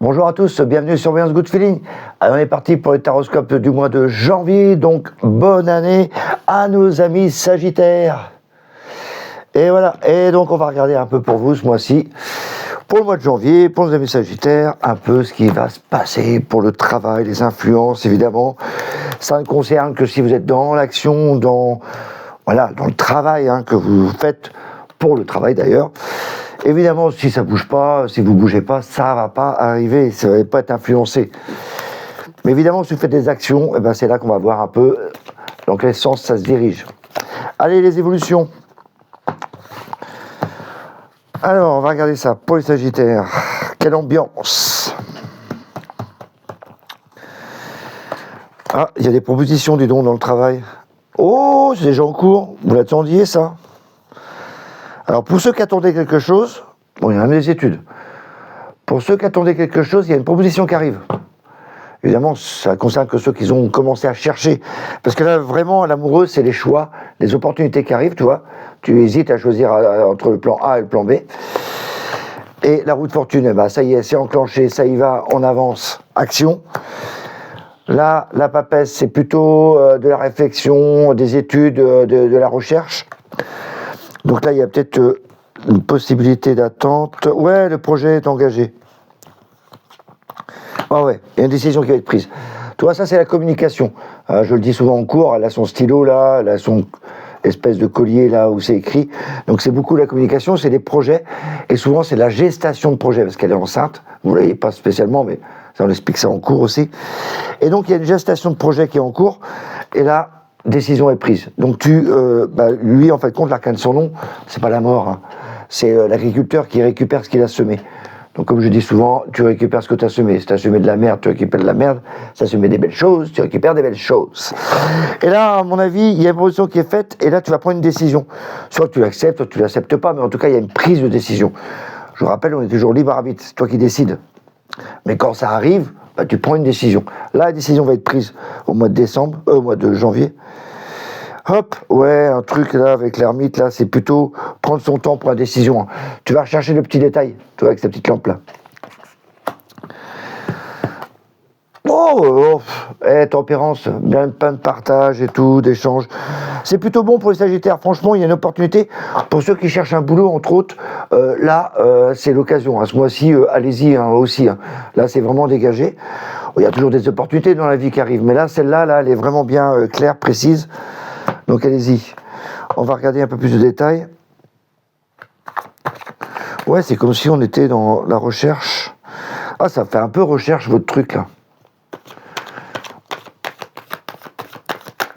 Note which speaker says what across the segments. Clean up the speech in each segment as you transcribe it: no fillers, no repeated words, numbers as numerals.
Speaker 1: Bonjour à tous, bienvenue sur Surveillance Good Feeling. Alors on est parti pour les taroscopes du mois de janvier, donc bonne année à nos amis Sagittaires. Et voilà, et donc on va regarder un peu pour vous ce mois-ci, pour le mois de janvier, pour nos amis Sagittaires, un peu ce qui va se passer pour le travail, les influences évidemment. Ça ne concerne que si vous êtes dans l'action, dans le travail que vous faites, pour le travail d'ailleurs. Évidemment, si ça bouge pas, si vous bougez pas, ça va pas arriver, ça va pas être influencé. Mais évidemment, si vous faites des actions, c'est là qu'on va voir un peu dans quel sens ça se dirige. Allez, les évolutions. Alors, on va regarder ça pour les Sagittaires. Quelle ambiance. Ah, il y a des propositions, dis donc, dans le travail. Oh, c'est déjà en cours. Vous l'attendiez, ça? Alors, pour ceux qui attendaient quelque chose, bon, il y a même des études. Pour ceux qui attendaient quelque chose, il y a une proposition qui arrive. Évidemment, ça concerne que ceux qui ont commencé à chercher. Parce que là, vraiment, l'amoureux, c'est les choix, les opportunités qui arrivent, tu vois. Tu hésites à choisir entre le plan A et le plan B. Et la roue de fortune, ça y est, c'est enclenché, ça y va, on avance, action. Là, la papesse, c'est plutôt de la réflexion, des études, de la recherche. Donc là, il y a peut-être une possibilité d'attente. Ouais, le projet est engagé. Ah ouais, il y a une décision qui va être prise. Tu vois, ça, c'est la communication. Je le dis souvent en cours, elle a son stylo là, elle a son espèce de collier là où c'est écrit. Donc c'est beaucoup la communication, c'est des projets. Et souvent, c'est la gestation de projet, parce qu'elle est enceinte. Vous ne voyez pas spécialement, mais ça, on explique ça en cours aussi. Et donc, il y a une gestation de projet qui est en cours. Et là, décision est prise. Donc lui, en fait, compte l'arcane de son nom, c'est pas la mort. C'est l'agriculteur qui récupère ce qu'il a semé. Donc comme je dis souvent, tu récupères ce que tu as semé. Si tu as semé de la merde, tu récupères de la merde. Si tu as semé des belles choses, tu récupères des belles choses. Et là, à mon avis, il y a une proposition qui est faite, et là, tu vas prendre une décision. Soit tu l'acceptes, soit tu l'acceptes pas, mais en tout cas, il y a une prise de décision. Je vous rappelle, on est toujours libre arbitre, c'est toi qui décides. Mais quand ça arrive, tu prends une décision. Là, la décision va être prise au mois de janvier. Hop, ouais, un truc là avec l'ermite, là, c'est plutôt prendre son temps pour la décision. Tu vas rechercher le petit détail, tu vois, avec cette petite lampe là. Tempérance, bien plein de partage et tout, d'échange. C'est plutôt bon pour les Sagittaires. Franchement, il y a une opportunité pour ceux qui cherchent un boulot, entre autres. C'est l'occasion. Ce mois-ci, allez-y aussi. Là, c'est vraiment dégagé. Il y a toujours des opportunités dans la vie qui arrivent, mais là, celle-là, elle est vraiment bien claire, précise. Donc, allez-y. On va regarder un peu plus de détails. Ouais, c'est comme si on était dans la recherche. Ah, ça fait un peu recherche, votre truc, là.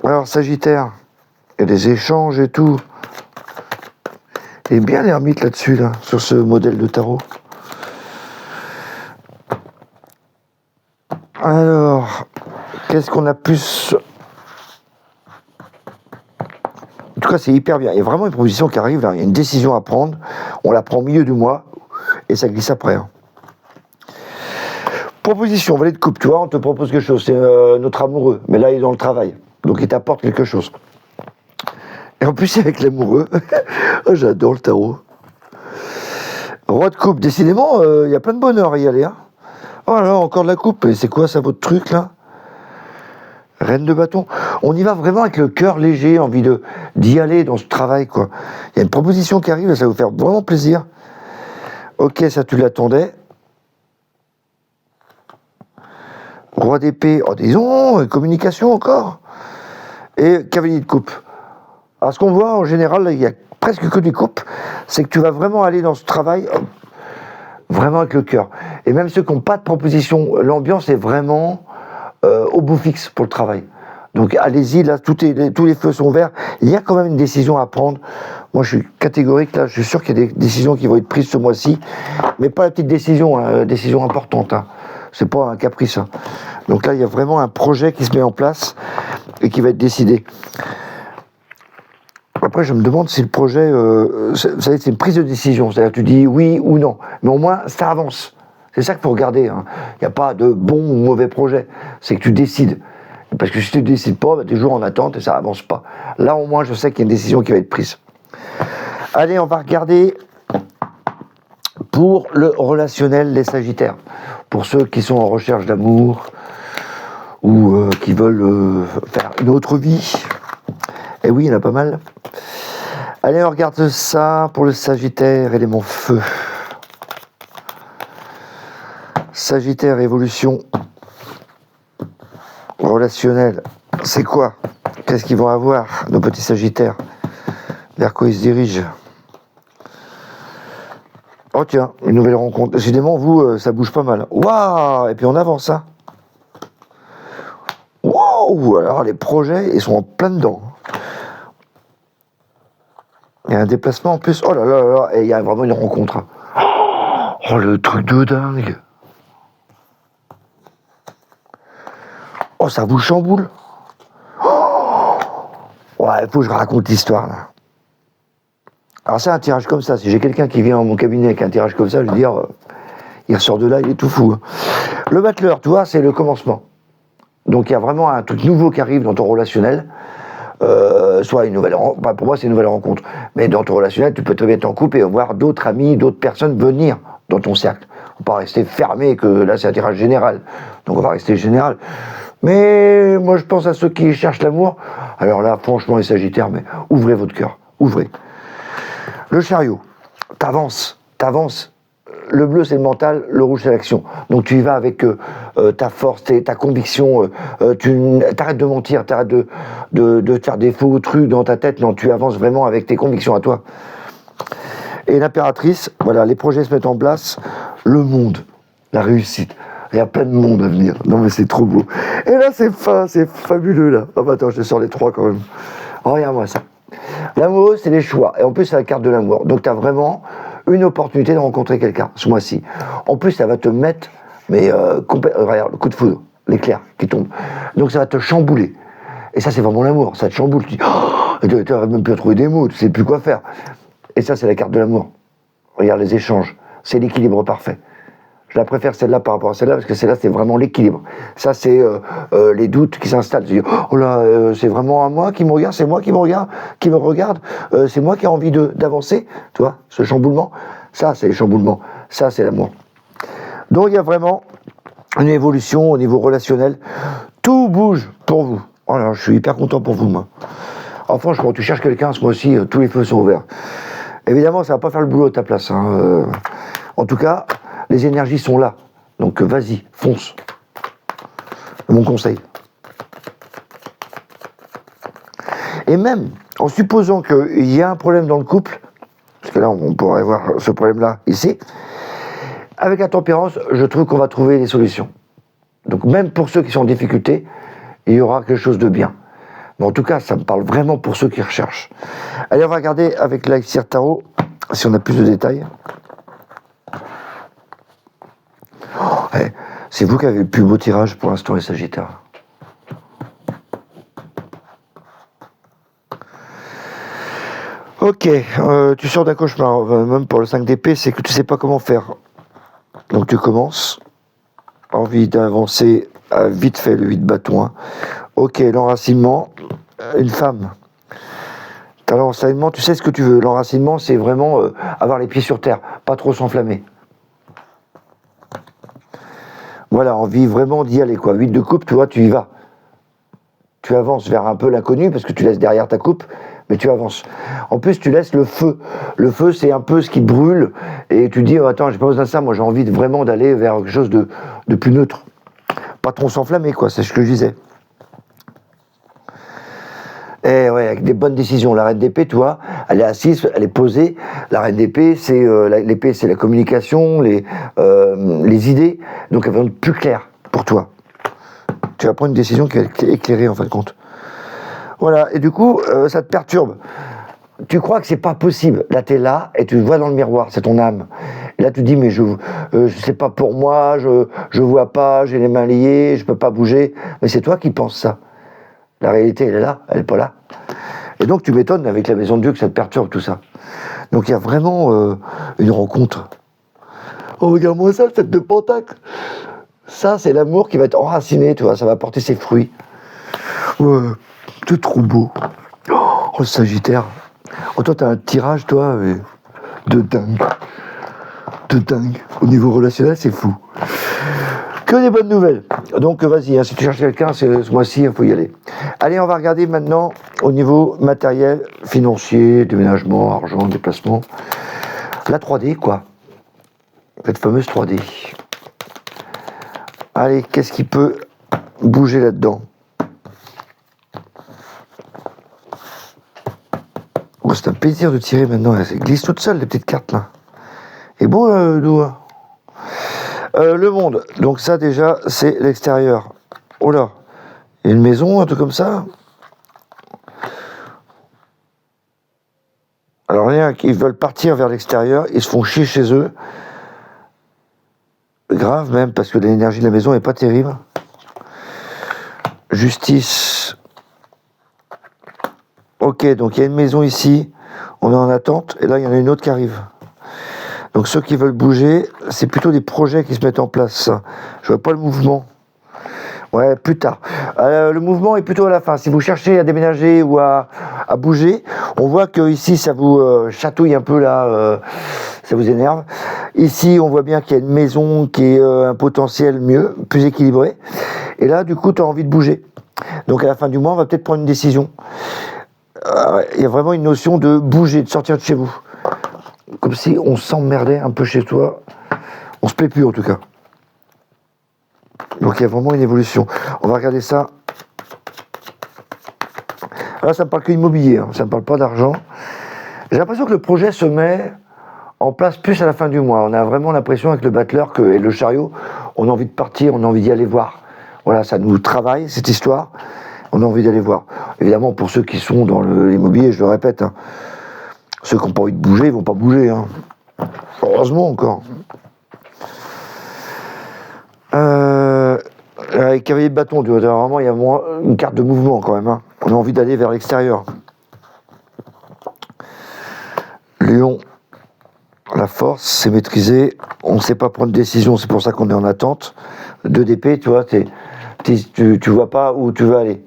Speaker 1: Alors, Sagittaire, il y a des échanges et tout. Et bien l'ermite là-dessus, là, sur ce modèle de tarot. Alors, qu'est-ce qu'on a plus... En tout cas, c'est hyper bien. Il y a vraiment une proposition qui arrive, là. Il y a une décision à prendre. On la prend au milieu du mois, et ça glisse après. Proposition, valet de coupe, tu vois, on te propose quelque chose. C'est notre amoureux, mais là, il est dans le travail. Donc, il t'apporte quelque chose. Et en plus, avec l'amoureux, oh, j'adore le tarot. Roi de coupe, décidément, il y a plein de bonheur à y aller. Oh là là, encore de la coupe. Mais c'est quoi ça, votre truc, là? Reine de bâton. On y va vraiment avec le cœur léger, envie d'y aller dans ce travail, quoi. Il y a une proposition qui arrive, ça va vous faire vraiment plaisir. Ok, ça, tu l'attendais. Roi d'épée, oh, disons, communication encore. Et cavalier de coupe. Alors, ce qu'on voit en général, il y a presque que des coupes, c'est que tu vas vraiment aller dans ce travail vraiment avec le cœur. Et même ceux qui n'ont pas de proposition, l'ambiance est vraiment au bout fixe pour le travail. Donc allez-y, là, tous les feux sont verts. Il y a quand même une décision à prendre. Moi, je suis catégorique, là, je suis sûr qu'il y a des décisions qui vont être prises ce mois-ci, mais pas la petite décision, décision importante. C'est pas un caprice. Donc là, il y a vraiment un projet qui se met en place et qui va être décidé. Après, je me demande si le projet, c'est une prise de décision. C'est-à-dire, tu dis oui ou non. Mais au moins, ça avance. C'est ça qu'il faut regarder. Il n'y a pas de bon ou mauvais projet. C'est que tu décides. Parce que si tu ne décides pas, tu es toujours en attente et ça avance pas. Là, au moins, je sais qu'il y a une décision qui va être prise. Allez, on va regarder Pour le relationnel, les Sagittaires, pour ceux qui sont en recherche d'amour ou qui veulent faire une autre vie, et oui, il y en a pas mal. Allez, on regarde ça pour le Sagittaire, élément feu. Sagittaire, évolution relationnelle, c'est quoi? Qu'est-ce qu'ils vont avoir, nos petits Sagittaires? Vers quoi ils se dirigent? Oh tiens, une nouvelle rencontre. Décidément, vous, ça bouge pas mal. Waouh! Et puis on avance, hein. Waouh! Alors les projets, ils sont en plein dedans. Il y a un déplacement en plus. Oh là là là là. Et il y a vraiment une rencontre. Oh, le truc de dingue. Oh, ça vous chamboule. Oh, ouais, il faut que je raconte l'histoire, là. Alors c'est un tirage comme ça. Si j'ai quelqu'un qui vient à mon cabinet avec un tirage comme ça, je vais dire, il ressort de là, il est tout fou. Hein. Le battleur, tu vois, c'est le commencement. Donc il y a vraiment un truc nouveau qui arrive dans ton relationnel. Soit une nouvelle rencontre, bah, pour moi c'est une nouvelle rencontre, mais dans ton relationnel, tu peux très bien être en couple et voir d'autres amis, d'autres personnes venir dans ton cercle. On va pas rester fermé, que là c'est un tirage général. Donc on va rester général. Mais moi je pense à ceux qui cherchent l'amour. Alors là, franchement, les Sagittaires, mais ouvrez votre cœur, ouvrez. Le chariot, t'avances. Le bleu, c'est le mental, le rouge, c'est l'action. Donc tu y vas avec ta force, ta conviction. T'arrêtes de mentir, t'arrêtes de te faire des faux trucs dans ta tête. Non, tu avances vraiment avec tes convictions à toi. Et l'impératrice, voilà, les projets se mettent en place. Le monde, la réussite. Il y a plein de monde à venir. Non mais c'est trop beau. Et là, c'est fabuleux là. Oh bah attends, je te sors les trois quand même. Oh, regarde-moi ça. L'amoureux, c'est les choix. Et en plus, c'est la carte de l'amour. Donc, tu as vraiment une opportunité de rencontrer quelqu'un ce mois-ci. En plus, ça va te mettre, mais regarde, le coup de foudre, l'éclair qui tombe. Donc, ça va te chambouler. Et ça, c'est vraiment l'amour. Ça te chamboule. Tu dis, oh, tu n'arrives même plus à trouver des mots. Tu ne sais plus quoi faire. Et ça, c'est la carte de l'amour. Regarde les échanges. C'est l'équilibre parfait. Je la préfère celle-là par rapport à celle-là, parce que celle-là, c'est vraiment l'équilibre. Ça, c'est les doutes qui s'installent. Oh là, c'est vraiment à moi qui me regarde, c'est moi qui me regarde, c'est moi qui ai envie d'avancer. Tu vois, ce chamboulement, ça, c'est le chamboulement. Ça, c'est l'amour. Donc, il y a vraiment une évolution au niveau relationnel. Tout bouge pour vous. Oh là, je suis hyper content pour vous, moi. Alors, franchement, tu cherches quelqu'un, ce mois-ci, tous les feux sont ouverts. Évidemment, ça va pas faire le boulot à ta place. Hein. En tout cas, les énergies sont là. Donc vas-y, fonce. Mon conseil. Et même en supposant qu'il y a un problème dans le couple, parce que là on pourrait voir ce problème-là ici, avec la tempérance, je trouve qu'on va trouver des solutions. Donc même pour ceux qui sont en difficulté, il y aura quelque chose de bien. Mais en tout cas, ça me parle vraiment pour ceux qui recherchent. Allez, on va regarder avec l'Elixir Tarot, si on a plus de détails. C'est vous qui avez le plus beau tirage pour l'instant, les Sagittaires. Ok, tu sors d'un cauchemar, même pour le 5 d'épée, c'est que tu sais pas comment faire. Donc tu commences, envie d'avancer vite fait, le 8 de bâton. Hein. Ok, l'enracinement, une femme. T'as l'enracinement, tu sais ce que tu veux. L'enracinement, c'est vraiment avoir les pieds sur terre, pas trop s'enflammer. Voilà, envie vraiment d'y aller, quoi. 8 de coupe, tu vois, tu y vas. Tu avances vers un peu l'inconnu, parce que tu laisses derrière ta coupe, mais tu avances. En plus, tu laisses le feu. Le feu, c'est un peu ce qui te brûle, et tu dis, oh, attends, j'ai pas besoin de ça, moi j'ai envie vraiment d'aller vers quelque chose de plus neutre. Pas trop s'enflammer, quoi, c'est ce que je disais. Et ouais, avec des bonnes décisions. La reine d'épée, tu vois, elle est assise, elle est posée. La reine d'épée, c'est l'épée, c'est la communication, les idées. Donc elle va être plus claire pour toi. Tu vas prendre une décision qui est éclairée en fin de compte. Voilà, et du coup, ça te perturbe. Tu crois que c'est pas possible. Là, tu es là et tu vois dans le miroir, c'est ton âme. Et là, tu dis, mais je sais pas pour moi, je vois pas, j'ai les mains liées, je peux pas bouger. Mais c'est toi qui penses ça. La réalité, elle est là, elle est pas là. Et donc, tu m'étonnes avec la maison de Dieu que ça te perturbe tout ça. Donc, il y a vraiment une rencontre. Oh, regarde-moi ça, le 7 de Pentacle. Ça, c'est l'amour qui va être enraciné, tu vois, ça va porter ses fruits. Ouais, c'est trop beau. Oh, le Sagittaire. Oh, toi, t'as un tirage, toi, de dingue. de dingue. Au niveau relationnel, c'est fou. Que des bonnes nouvelles. Donc vas-y, hein, si tu cherches quelqu'un, ce mois-ci, il faut y aller. Allez, on va regarder maintenant au niveau matériel, financier, déménagement, argent, déplacement. La 3D, quoi. Cette fameuse 3D. Allez, qu'est-ce qui peut bouger là-dedans? Oh, c'est un plaisir de tirer maintenant. Elle glisse toute seule, les petites cartes là. Et beau le doigt. Le monde. Donc ça déjà, c'est l'extérieur. Oh là. Il y a une maison, un truc comme ça. Alors rien qu'ils veulent partir vers l'extérieur, ils se font chier chez eux. Grave même, parce que l'énergie de la maison n'est pas terrible. Justice. Ok, donc il y a une maison ici, on est en attente, et là il y en a une autre qui arrive. Donc ceux qui veulent bouger, c'est plutôt des projets qui se mettent en place. Je vois pas le mouvement. Ouais, plus tard. Le mouvement est plutôt à la fin. Si vous cherchez à déménager ou à bouger, on voit que ici ça vous chatouille un peu là, ça vous énerve. Ici, on voit bien qu'il y a une maison qui est un potentiel mieux, plus équilibré. Et là, du coup, tu as envie de bouger. Donc à la fin du mois, on va peut-être prendre une décision. Il y a vraiment une notion de bouger, de sortir de chez vous. Comme si on s'emmerdait un peu chez toi. On se plaît plus en tout cas. Donc il y a vraiment une évolution. On va regarder ça. Là, ça ne me parle que d'immobilier, hein. Ça ne me parle pas d'argent. J'ai l'impression que le projet se met en place plus à la fin du mois. On a vraiment l'impression avec le battleur et le chariot, on a envie de partir, on a envie d'y aller voir. Voilà, ça nous travaille cette histoire. On a envie d'aller voir. Évidemment, pour ceux qui sont dans l'immobilier, je le répète, hein, ceux qui n'ont pas envie de bouger, ils ne vont pas bouger. Hein. Heureusement encore. Avec cavalier de bâton, vraiment, il y a une carte de mouvement quand même. Hein. On a envie d'aller vers l'extérieur. Lion, la force, c'est maîtrisé. On ne sait pas prendre de décision, c'est pour ça qu'on est en attente. 2 d'épée, tu vois, tu vois pas où tu veux aller.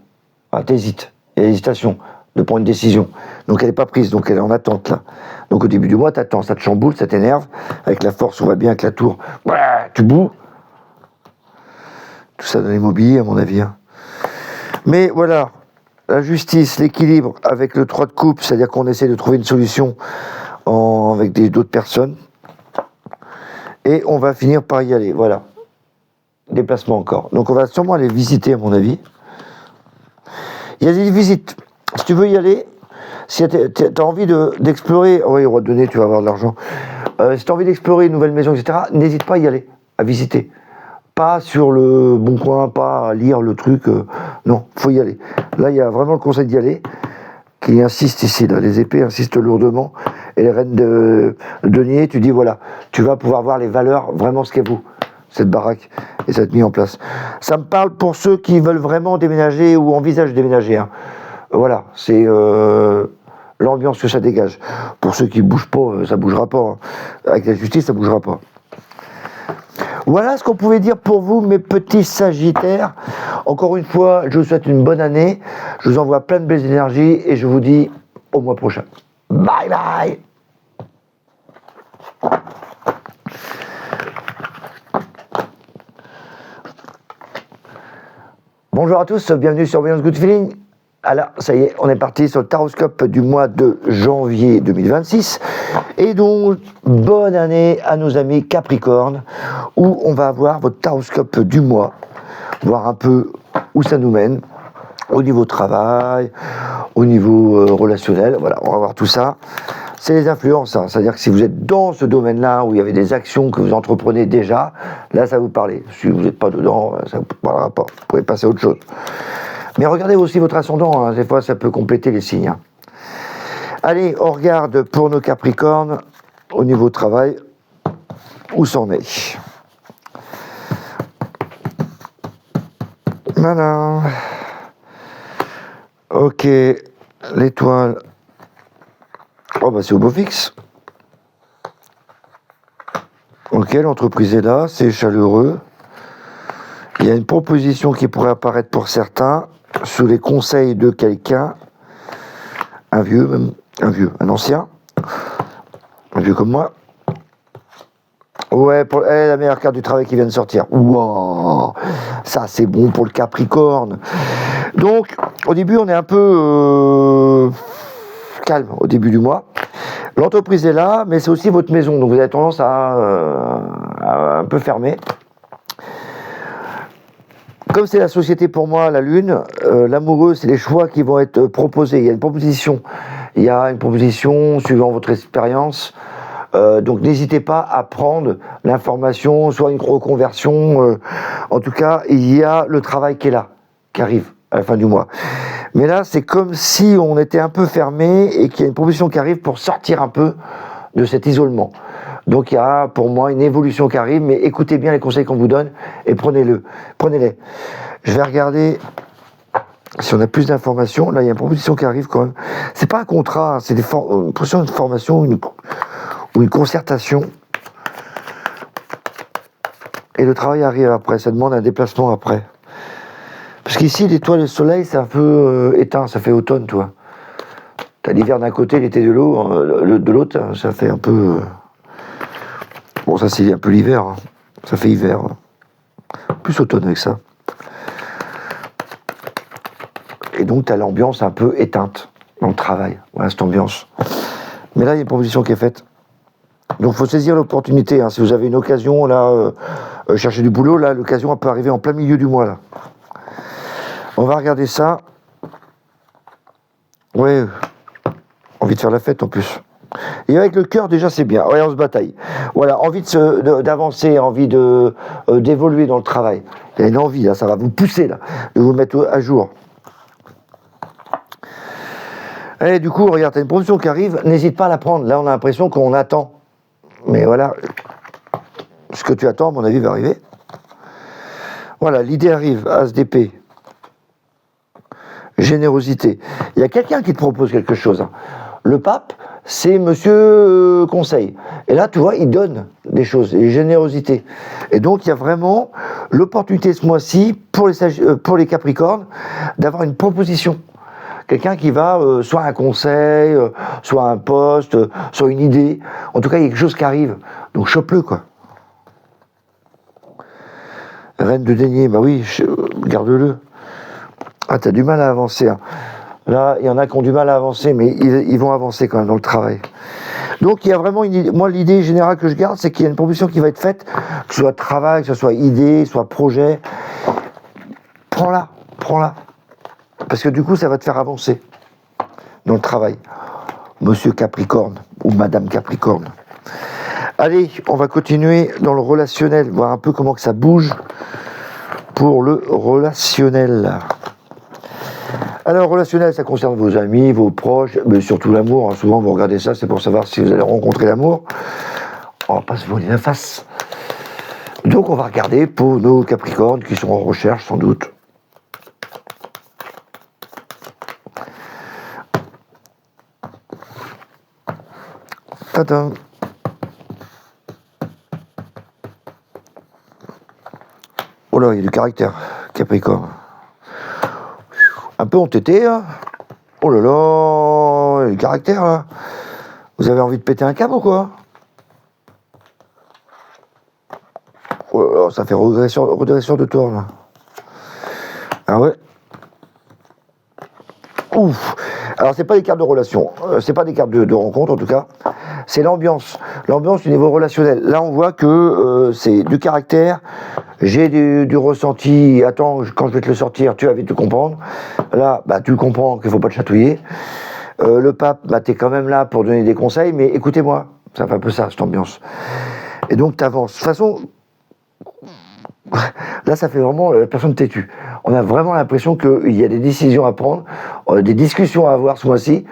Speaker 1: Ah, t'hésites. Il y a l'hésitation de prendre une décision. Donc elle n'est pas prise, donc elle est en attente là. Donc au début du mois, t'attends, ça te chamboule, ça t'énerve. Avec la force, on voit bien avec la tour, tu boues. Tout ça dans l'immobilier, à mon avis. Hein. Mais voilà, la justice, l'équilibre avec le 3 de coupe, c'est-à-dire qu'on essaie de trouver une solution avec d'autres personnes. Et on va finir par y aller, voilà. Déplacement encore. Donc on va sûrement aller visiter, à mon avis. Il y a des visites. Si tu veux y aller, si tu as envie d'explorer, oui, on va te donner, tu vas avoir de l'argent. Si tu as envie d'explorer une nouvelle maison, etc., n'hésite pas à y aller, à visiter. Pas sur le bon coin, pas à lire le truc. Non, faut y aller. Là, il y a vraiment le conseil d'y aller, qui insiste ici. Là. Les épées insistent lourdement. Et les reines de denier, tu dis, voilà, tu vas pouvoir voir les valeurs, vraiment ce qu'est vous, cette baraque, et ça te met en place. Ça me parle pour ceux qui veulent vraiment déménager ou envisagent de déménager. Hein. Voilà, c'est l'ambiance que ça dégage. Pour ceux qui ne bougent pas, ça ne bougera pas. Hein. Avec la justice, ça ne bougera pas. Voilà ce qu'on pouvait dire pour vous, mes petits Sagittaires. Encore une fois, je vous souhaite une bonne année. Je vous envoie plein de belles énergies et je vous dis au mois prochain. Bye bye. Bonjour à tous, bienvenue sur Voyance Good Feeling. Alors, ça y est, on est parti sur le taroscope du mois de janvier 2026. Et donc, bonne année à nos amis Capricorne, où on va avoir votre taroscope du mois, voir un peu où ça nous mène, au niveau travail, au niveau relationnel. Voilà, on va voir tout ça. C'est les influences, hein. C'est-à-dire que si vous êtes dans ce domaine-là, où il y avait des actions que vous entreprenez déjà, là, ça va vous parler. Si vous n'êtes pas dedans, ça ne vous parlera pas. Vous pouvez passer à autre chose. Mais regardez aussi votre ascendant, hein. Des fois ça peut compléter les signes. Hein. Allez, on regarde pour nos Capricornes, au niveau travail, où c'en est. Voilà. Ok, l'étoile. Oh bah c'est au beau fixe. Ok, l'entreprise est là, c'est chaleureux. Il y a une proposition qui pourrait apparaître pour certains sous les conseils de quelqu'un, un vieux, un ancien, un vieux comme moi. Ouais, la meilleure carte du travail qui vient de sortir. Wow, ça c'est bon pour le Capricorne. Donc, au début, on est un peu calme au début du mois. L'entreprise est là, mais c'est aussi votre maison, donc vous avez tendance à un peu fermer. Comme c'est la société pour moi, la lune, l'amoureux, c'est les choix qui vont être proposés. Il y a une proposition suivant votre expérience. Donc n'hésitez pas à prendre l'information, soit une reconversion. En tout cas, il y a le travail qui est là, qui arrive à la fin du mois. Mais là, c'est comme si on était un peu fermé et qu'il y a une proposition qui arrive pour sortir un peu de cet isolement. Donc il y a pour moi une évolution qui arrive, mais écoutez bien les conseils qu'on vous donne et prenez-les. Je vais regarder si on a plus d'informations. Là, il y a une proposition qui arrive quand même. C'est pas un contrat, c'est une proposition de formation ou une concertation. Et le travail arrive après, ça demande un déplacement après. Parce qu'ici, l'étoile et le soleil, c'est un peu éteint, ça fait automne, toi. T'as l'hiver d'un côté, l'été de l'autre, ça fait un peu... Bon, ça c'est un peu l'hiver, hein. Ça fait hiver. Plus automne avec ça. Et donc, t'as l'ambiance un peu éteinte dans le travail. Voilà, cette ambiance. Mais là, il y a une proposition qui est faite. Donc, il faut saisir l'opportunité. Hein. Si vous avez une occasion, là, chercher du boulot, là, l'occasion peut arriver en plein milieu du mois, là. On va regarder ça. Ouais, envie de faire la fête en plus. Et avec le cœur, déjà, c'est bien. Ouais, on se bataille. Voilà, envie d'avancer, envie d'évoluer dans le travail. Il y a une envie, là, ça va vous pousser, là, de vous mettre à jour. Et du coup, regarde, t'as une promotion qui arrive, n'hésite pas à la prendre. Là, on a l'impression qu'on attend. Mais voilà, ce que tu attends, à mon avis, va arriver. Voilà, l'idée arrive, As d'épée. Générosité. Il y a quelqu'un qui te propose quelque chose. Le pape, c'est monsieur conseil. Et là, tu vois, il donne des choses, des générosités. Et donc, il y a vraiment l'opportunité ce mois-ci, pour les Capricornes, d'avoir une proposition. Quelqu'un qui va, soit un conseil, soit un poste, soit une idée. En tout cas, il y a quelque chose qui arrive. Donc, chope-le, quoi. Reine de denier, bah oui, garde-le. Ah, t'as du mal à avancer. Hein. Là, il y en a qui ont du mal à avancer, mais ils vont avancer quand même dans le travail. Donc, il y a vraiment une idée. Moi, l'idée générale que je garde, c'est qu'il y a une proposition qui va être faite, que ce soit travail, que ce soit idée, soit projet. Prends-la. Parce que du coup, ça va te faire avancer dans le travail. Monsieur Capricorne ou Madame Capricorne. Allez, on va continuer dans le relationnel, voir un peu comment que ça bouge pour le relationnel. Alors, relationnel, ça concerne vos amis, vos proches, mais surtout l'amour. Hein. Souvent, vous regardez ça, c'est pour savoir si vous allez rencontrer l'amour. On va pas se voler la face. Donc, on va regarder pour nos Capricornes qui sont en recherche, sans doute. Tadam. Oh là, il y a du caractère, Capricorne. Un peu entêté, hein. Oh là là, il y a du caractère, là. Vous avez envie de péter un câble ou quoi? Oh là là, ça fait redresseur de tour, là. Ah ouais. Ouf. Alors, c'est pas des cartes de relation, c'est pas des cartes de rencontre, en tout cas. C'est l'ambiance du niveau relationnel. Là, on voit que c'est du caractère, j'ai du ressenti, attends, quand je vais te le sortir, tu vas vite te comprendre. Là, bah, tu comprends qu'il ne faut pas te chatouiller. Le pape, bah, tu es quand même là pour donner des conseils, mais écoutez-moi, ça fait un peu ça, cette ambiance. Et donc, tu avances. De toute façon, là, ça fait vraiment la personne têtue. On a vraiment l'impression qu'il y a des décisions à prendre, des discussions à avoir ce mois-ci,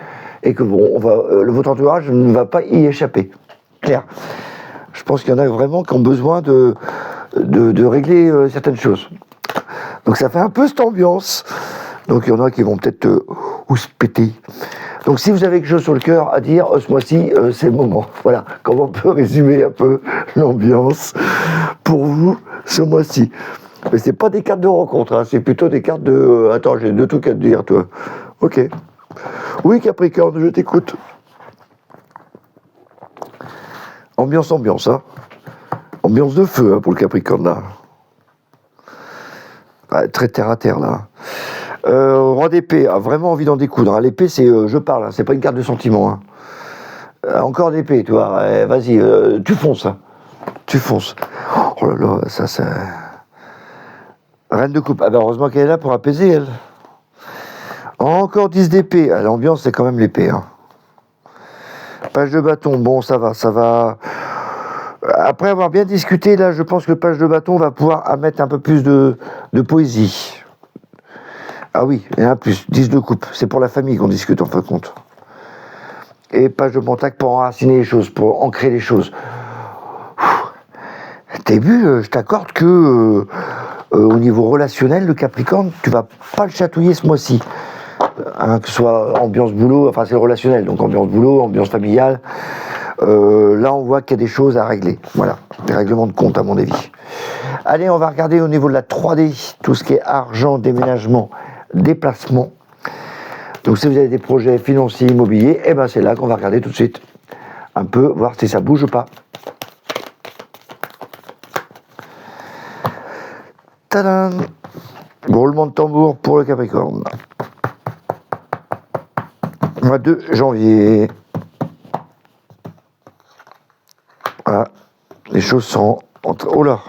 Speaker 1: et que bon, votre entourage ne va pas y échapper. Clair. Je pense qu'il y en a vraiment qui ont besoin de régler certaines choses. Donc ça fait un peu cette ambiance. Donc il y en a qui vont peut-être se péter. Donc si vous avez quelque chose sur le cœur à dire ce mois-ci, c'est le moment. Voilà, comment on peut résumer un peu l'ambiance pour vous ce mois-ci. Mais c'est pas des cartes de rencontre, hein, c'est plutôt des cartes de... attends, j'ai 2 trucs à te dire, toi. Ok. Oui, Capricorne, je t'écoute. Ambiance, hein. Ambiance de feu hein, pour le Capricorne là. Ouais, très terre à terre là. Roi d'épée, a vraiment envie d'en découdre. Hein. L'épée, c'est je parle, hein, c'est pas une carte de sentiment. Hein. Encore d'épée, tu vois. Vas-y, tu fonces. Hein. Tu fonces. Oh là là, ça c'est. Reine de coupe. Ah ben heureusement qu'elle est là pour apaiser, elle. Encore 10 d'épée. Ah, l'ambiance, c'est quand même l'épée. Hein. Page de bâton, bon, ça va, ça va. Après avoir bien discuté, là, je pense que le page de bâton va pouvoir mettre un peu plus de poésie. Ah oui, il y en a plus. 10 de coupe. C'est pour la famille qu'on discute, en fin de compte. Et page de pentacle pour enraciner les choses, pour ancrer les choses. Début, je t'accorde que au niveau relationnel, le Capricorne, tu vas pas le chatouiller ce mois-ci. Hein, que ce soit ambiance boulot, enfin c'est le relationnel, donc ambiance boulot, ambiance familiale. Là, on voit qu'il y a des choses à régler. Voilà, des règlements de compte, à mon avis. Allez, on va regarder au niveau de la 3D, tout ce qui est argent, déménagement, déplacement. Donc, si vous avez des projets financiers, immobiliers, eh ben, c'est là qu'on va regarder tout de suite. Un peu, voir si ça bouge ou pas. Tadam! Roulement de tambour pour le Capricorne. Mois 2 janvier. Voilà. Les choses sont... Oh là!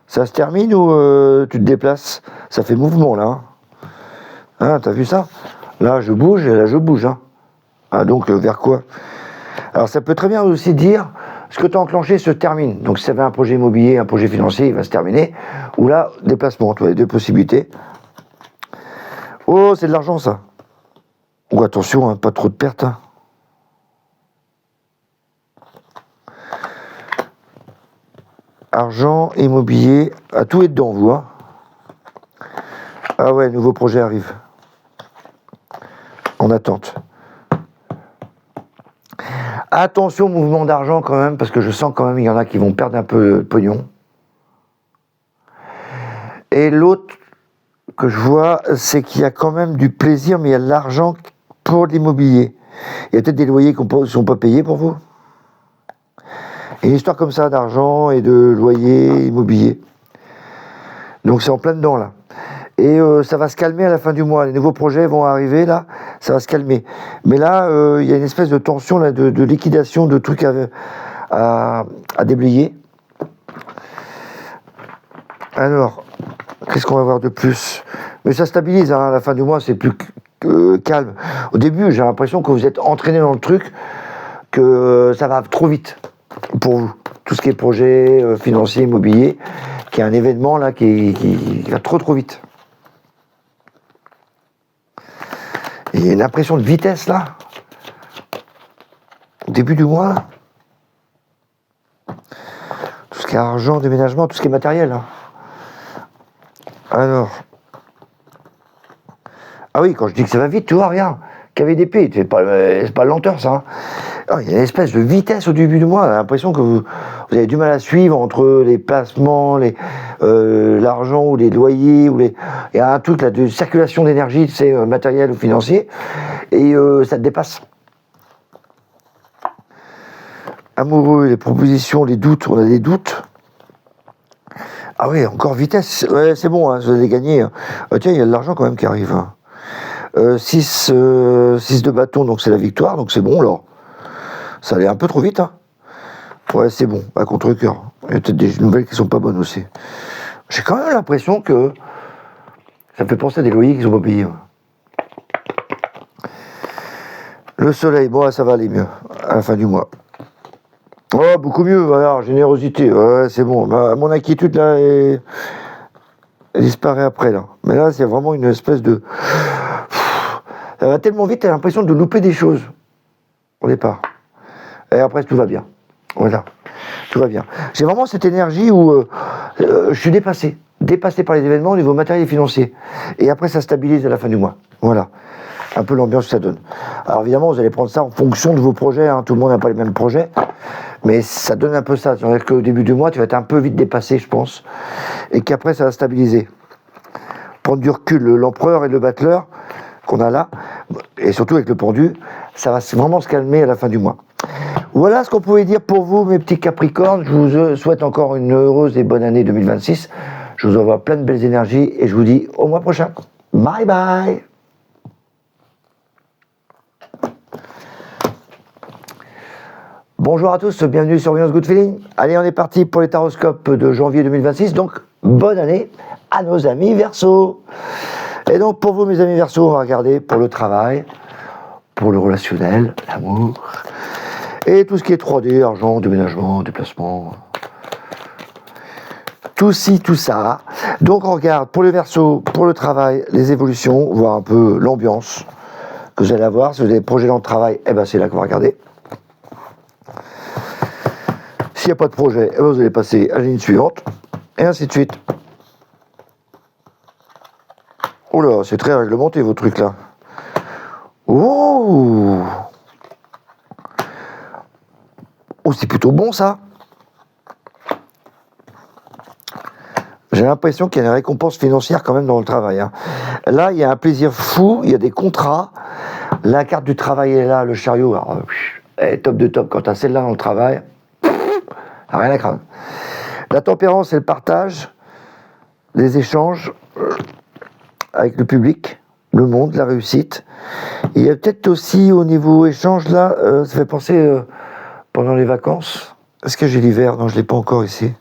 Speaker 1: Ça se termine ou tu te déplaces? Ça fait mouvement, là. Hein, t'as vu ça? Là, je bouge et là, je bouge. Hein. Ah, donc, vers quoi? Alors, ça peut très bien aussi dire ce que tu as enclenché se termine. Donc, si ça avait un projet immobilier, un projet financier, il va se terminer. Ou là, déplacement, tu vois, les deux possibilités. Oh, c'est de l'argent, ça. Ou attention, hein, pas trop de pertes. Hein. Argent, immobilier, à tout est dedans, vous. Hein. Ah ouais, nouveau projet arrive. En attente. Attention, mouvement d'argent quand même, parce que je sens quand même il y en a qui vont perdre un peu de pognon. Et l'autre que je vois, c'est qu'il y a quand même du plaisir, mais il y a de l'argent pour l'immobilier. Il y a peut-être des loyers qui ne sont pas payés pour vous. Et une histoire comme ça d'argent et de loyer immobilier. Donc c'est en plein dedans là. Et ça va se calmer à la fin du mois. Les nouveaux projets vont arriver là, ça va se calmer. Mais là, il y a une espèce de tension là, de liquidation, de trucs à déblayer. Alors, qu'est-ce qu'on va voir de plus? Mais ça stabilise, hein, à la fin du mois, c'est plus calme. Au début, j'ai l'impression que vous êtes entraîné dans le truc, que ça va trop vite pour vous. Tout ce qui est projet financier, immobilier, qui est un événement là qui va trop vite. Et il y a une impression de vitesse là, au début du mois. Là. Tout ce qui est argent, déménagement, tout ce qui est matériel. Hein. Alors. Ah oui, quand je dis que ça va vite, tu vois, regarde. KVDP, c'est pas lenteur ça. Hein. Alors, il y a une espèce de vitesse au début du mois. J'ai l'impression que vous avez du mal à suivre entre les placements, l'argent ou les loyers. Il y a un truc là de circulation d'énergie, c'est matériel ou financier. Et ça te dépasse. Amoureux, les propositions, les doutes, on a des doutes. Ah oui, encore vitesse. Ouais, c'est bon, hein, vous allez gagner. Hein. Tiens, il y a de l'argent quand même qui arrive. Hein. 6 de bâton, donc c'est la victoire, donc c'est bon alors. Ça allait un peu trop vite, hein. Ouais, c'est bon, à contre-cœur. Il y a peut-être des nouvelles qui sont pas bonnes aussi. J'ai quand même l'impression que ça me fait penser à des loyers qui sont pas payés. Ouais. Le soleil, bon, ça va aller mieux, à la fin du mois. Oh, beaucoup mieux, voilà, générosité, ouais, c'est bon. Mon inquiétude, là, elle disparaît après, là. Mais là, c'est vraiment une espèce de... Ça va tellement vite, t'as l'impression de louper des choses, au départ. Et après, tout va bien. Voilà, tout va bien. J'ai vraiment cette énergie où je suis dépassé par les événements au niveau matériel et financier. Et après, ça stabilise à la fin du mois. Voilà, un peu l'ambiance que ça donne. Alors évidemment, vous allez prendre ça en fonction de vos projets. Hein. Tout le monde n'a pas les mêmes projets. Mais ça donne un peu ça. C'est-à-dire qu'au début du mois, tu vas être un peu vite dépassé, je pense. Et qu'après, ça va stabiliser. Prendre du recul, l'empereur et le battleur qu'on a là, et surtout avec le pendu, ça va vraiment se calmer à la fin du mois. Voilà ce qu'on pouvait dire pour vous, mes petits Capricornes. Je vous souhaite encore une heureuse et bonne année 2026. Je vous envoie plein de belles énergies et je vous dis au mois prochain. Bye bye. Bonjour à tous, bienvenue sur Voyance Good Feeling. Allez, on est parti pour les taroscopes de janvier 2026. Donc, bonne année à nos amis Verseau. Et donc, pour vous, mes amis Verseau, on va regarder pour le travail, pour le relationnel, l'amour, et tout ce qui est 3D, argent, déménagement, déplacement, tout ci, tout ça. Donc, on regarde pour les Verseaux, pour le travail, les évolutions, voir un peu l'ambiance que vous allez avoir. Si vous avez des projets dans le travail, eh ben, c'est là qu'on va regarder. S'il n'y a pas de projet, eh ben, vous allez passer à la ligne suivante, et ainsi de suite. Oh là, c'est très réglementé, vos trucs là. Oh, oh, c'est plutôt bon ça. J'ai l'impression qu'il y a une récompense financière quand même dans le travail. Hein. Là, il y a un plaisir fou, il y a des contrats. La carte du travail est là, le chariot, alors, elle est top de top. Quand tu as celle-là dans le travail, rien à craindre. La tempérance et le partage, les échanges avec le public, le monde, la réussite. Et il y a peut-être aussi au niveau échange, là, ça fait penser pendant les vacances. Est-ce que j'ai l'hiver? Non, je ne l'ai pas encore ici.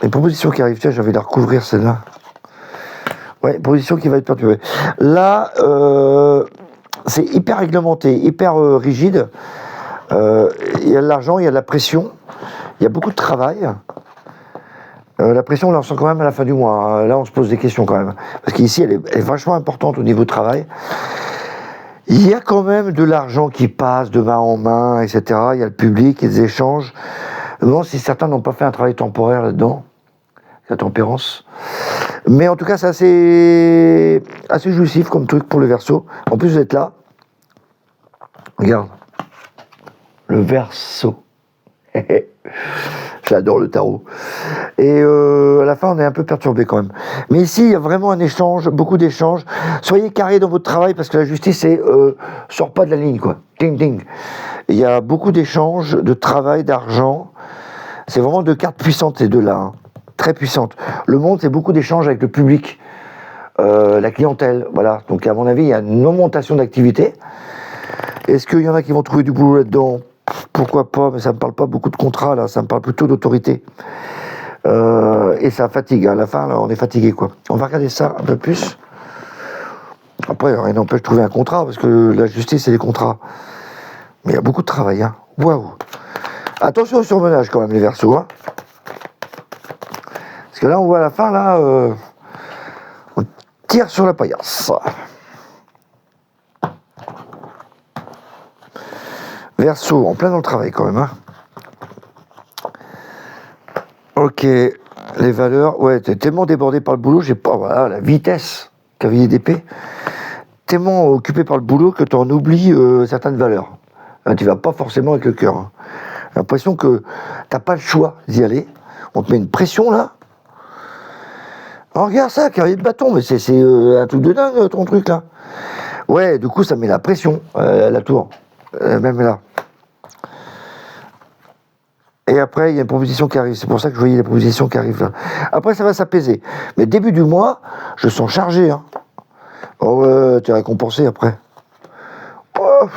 Speaker 1: Les propositions qui arrivent, tiens, j'ai envie de la recouvrir celle-là. Ouais, proposition qui va être perturbée. Là, c'est hyper réglementé, hyper rigide. Il y a de l'argent, il y a de la pression, il y a beaucoup de travail. La pression, on la ressent quand même à la fin du mois. Hein. Là, on se pose des questions quand même. Parce qu'ici, elle est vachement importante au niveau travail. Il y a quand même de l'argent qui passe de main en main, etc. Il y a le public, il y a des échanges. Bon, si certains n'ont pas fait un travail temporaire là-dedans, la tempérance. Mais en tout cas, c'est assez jouissif comme truc pour le Verseau. En plus, vous êtes là. Regarde. Le Verseau. J'adore le tarot. Et à la fin, on est un peu perturbé quand même. Mais ici, il y a vraiment un échange, beaucoup d'échanges. Soyez carré dans votre travail parce que la justice, c'est sort pas de la ligne, quoi. Ding, ding. Il y a beaucoup d'échanges, de travail, d'argent. C'est vraiment deux cartes puissantes, ces deux-là. Hein. Très puissantes. Le monde, c'est beaucoup d'échanges avec le public, la clientèle. Voilà. Donc, à mon avis, il y a une augmentation d'activité. Est-ce qu'il y en a qui vont trouver du boulot là-dedans? Pourquoi pas, mais ça ne me parle pas beaucoup de contrats, là, ça me parle plutôt d'autorité. Et ça fatigue, à la fin, là, on est fatigué, quoi. On va regarder ça un peu plus. Après, rien n'empêche de trouver un contrat, parce que la justice, c'est les contrats. Mais il y a beaucoup de travail, hein. Waouh! Attention au surmenage, quand même, les Verseaux, hein. Parce que là, on voit à la fin, là, on tire sur la paillasse. Verseau, en plein dans le travail quand même. Hein. Ok, les valeurs. Ouais, t'es tellement débordé par le boulot, j'ai pas. Voilà, la vitesse, cavalier d'épée. Tellement occupé par le boulot que t'en oublies certaines valeurs. Hein, tu vas pas forcément avec le cœur. Hein. J'ai l'impression que t'as pas le choix d'y aller. On te met une pression là. Oh, regarde ça, cavalier de bâton, mais c'est un truc de dingue ton truc là. Ouais, du coup ça met la pression, la tour. Même là. Et après, il y a une proposition qui arrive. C'est pour ça que je voyais les propositions qui arrivent là. Après, ça va s'apaiser. Mais début du mois, je sens chargé. Hein. Oh ouais, tu es récompensé après. Oh,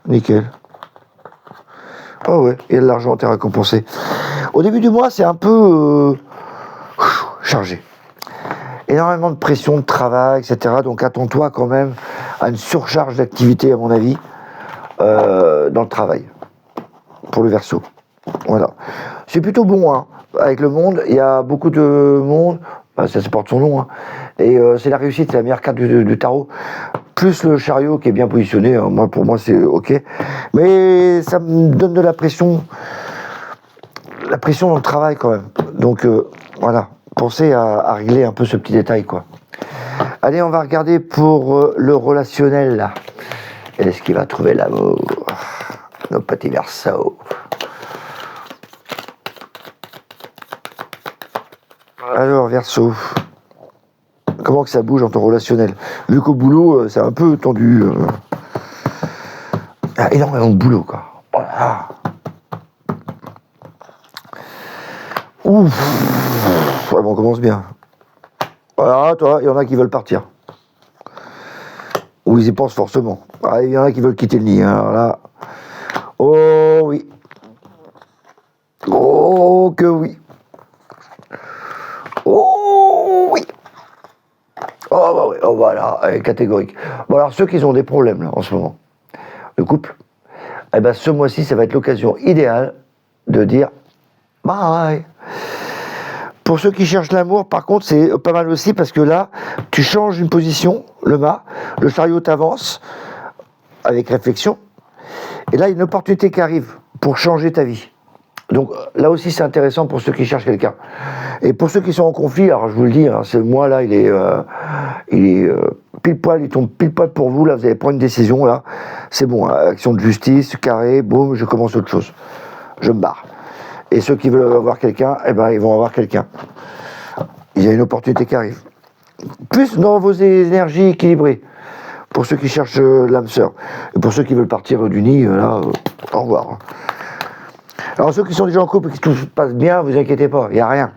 Speaker 1: nickel. Oh ouais, il y a de l'argent, tu es récompensé. Au début du mois, c'est un peu chargé. Énormément de pression, de travail, etc. Donc attends-toi quand même à une surcharge d'activité, à mon avis. Dans le travail pour le Verseau. Voilà. C'est plutôt bon, hein. Avec le monde, il y a beaucoup de monde, ça porte son nom, hein. Et c'est la réussite, c'est la meilleure carte du tarot. Plus le chariot qui est bien positionné, hein. Moi, pour moi c'est ok. Mais ça me donne de la pression dans le travail quand même. Donc voilà, pensez à régler un peu ce petit détail, quoi. Allez, on va regarder pour le relationnel là. Est-ce qu'il va trouver l'amour? Nos petits Verseaux. Alors, Verseau. Comment que ça bouge dans ton relationnel? Vu qu'au boulot, c'est un peu tendu. a énormément de boulot, quoi. Voilà. Ouf. Ouais, bon, on commence bien. Voilà, toi, il y en a qui veulent partir. Ou ils y pensent forcément. Ah, il y en a qui veulent quitter le nid. Hein, alors là. Oh oui. Oh que oui. Oh oui. Oh bah oui, oh voilà, catégorique. Bon alors ceux qui ont des problèmes là en ce moment, le couple, eh ben ce mois-ci ça va être l'occasion idéale de dire bye. Pour ceux qui cherchent l'amour, par contre, c'est pas mal aussi parce que là, tu changes une position, le mât, le chariot t'avance avec réflexion, et là, il y a une opportunité qui arrive pour changer ta vie. Donc là aussi, c'est intéressant pour ceux qui cherchent quelqu'un. Et pour ceux qui sont en conflit, alors je vous le dis, hein, c'est moi là, il est pile poil, il tombe pile poil pour vous. Là, vous allez prendre une décision là, c'est bon, hein, action de justice, carré, boum, je commence autre chose, je me barre. Et ceux qui veulent avoir quelqu'un, eh ben, ils vont avoir quelqu'un. Il y a une opportunité qui arrive. Plus dans vos énergies équilibrées. Pour ceux qui cherchent l'âme sœur. Et pour ceux qui veulent partir du nid, là, au revoir. Alors ceux qui sont déjà en couple et que tout se passe bien, vous inquiétez pas, il n'y a rien.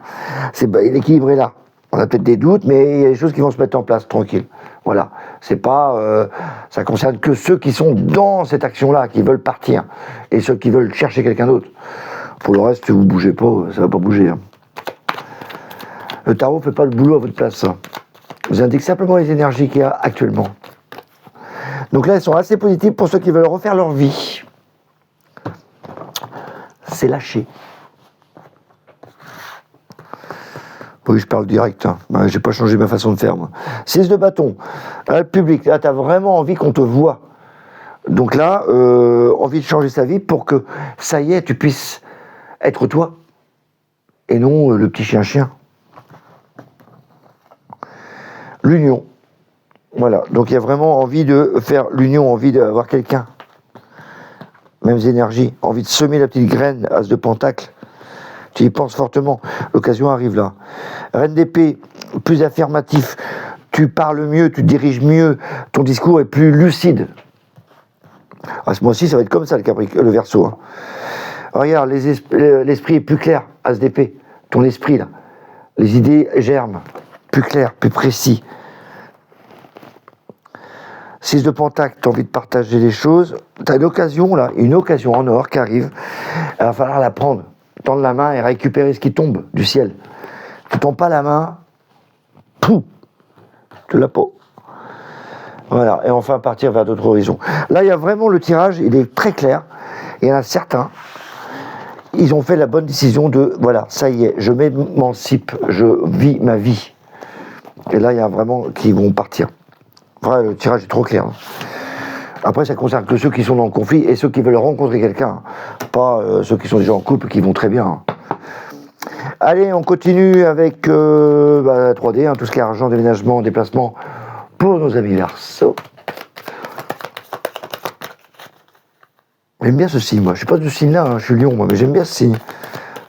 Speaker 1: L'équilibre est là. On a peut-être des doutes, mais il y a des choses qui vont se mettre en place, tranquille. Voilà. C'est pas, ça concerne que ceux qui sont dans cette action-là, qui veulent partir. Et ceux qui veulent chercher quelqu'un d'autre. Pour le reste, si vous ne bougez pas, ça ne va pas bouger. Hein. Le tarot ne fait pas le boulot à votre place. Hein. Vous indique simplement les énergies qu'il y a actuellement. Donc là, elles sont assez positives pour ceux qui veulent refaire leur vie. C'est lâché. Oui, je parle direct. Hein. J'ai pas changé ma façon de faire. Moi. 6 de bâton. Là, le public, là, tu as vraiment envie qu'on te voie. Donc là, envie de changer sa vie pour que, ça y est, tu puisses être toi. Et non le petit chien-chien. L'union. Voilà. Donc il y a vraiment envie de faire l'union, envie d'avoir quelqu'un. Mêmes énergies. Envie de semer la petite graine, as de pentacle. Tu y penses fortement. L'occasion arrive là. Reine d'épée, plus affirmatif. Tu parles mieux, tu diriges mieux. Ton discours est plus lucide. À ce mois-ci, ça va être comme ça, le Verseau. Hein. Regarde, l'esprit est plus clair, as d'épée. Ton esprit, là. Les idées germent. Plus clair, plus précis. 6 de pentacle, tu as envie de partager les choses. Tu as une occasion, là, une occasion en or qui arrive. Il va falloir la prendre. Tendre la main et récupérer ce qui tombe du ciel. Tu tends pas la main, pouf, de la peau. Voilà, et enfin partir vers d'autres horizons. Là, il y a vraiment le tirage, il est très clair. Il y en a certains, ils ont fait la bonne décision de, voilà, ça y est, je m'émancipe, je vis ma vie. Et là, il y a vraiment qui vont partir. Voilà, le tirage est trop clair. Après, ça concerne que ceux qui sont dans le conflit et ceux qui veulent rencontrer quelqu'un. Pas ceux qui sont déjà en couple qui vont très bien. Allez, on continue avec la 3D, hein, tout ce qui est argent, déménagement, déplacement pour nos amis Verseau. J'aime bien ce signe, moi. Je ne suis pas de ce signe-là, hein, je suis Lion, moi, mais j'aime bien ce signe.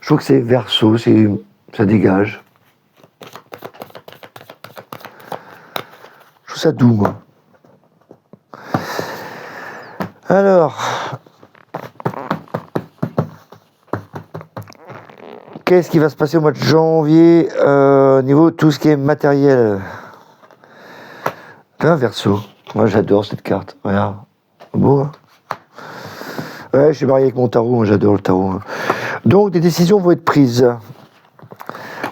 Speaker 1: Je trouve que c'est Verseau, ça dégage. Je trouve ça doux, moi. Alors, qu'est-ce qui va se passer au mois de janvier au niveau de tout ce qui est matériel? Un Verseau. Moi, j'adore cette carte. Regarde. Beau, hein? Ouais, je suis marié avec mon tarot. Moi, j'adore le tarot. Hein. Donc, des décisions vont être prises.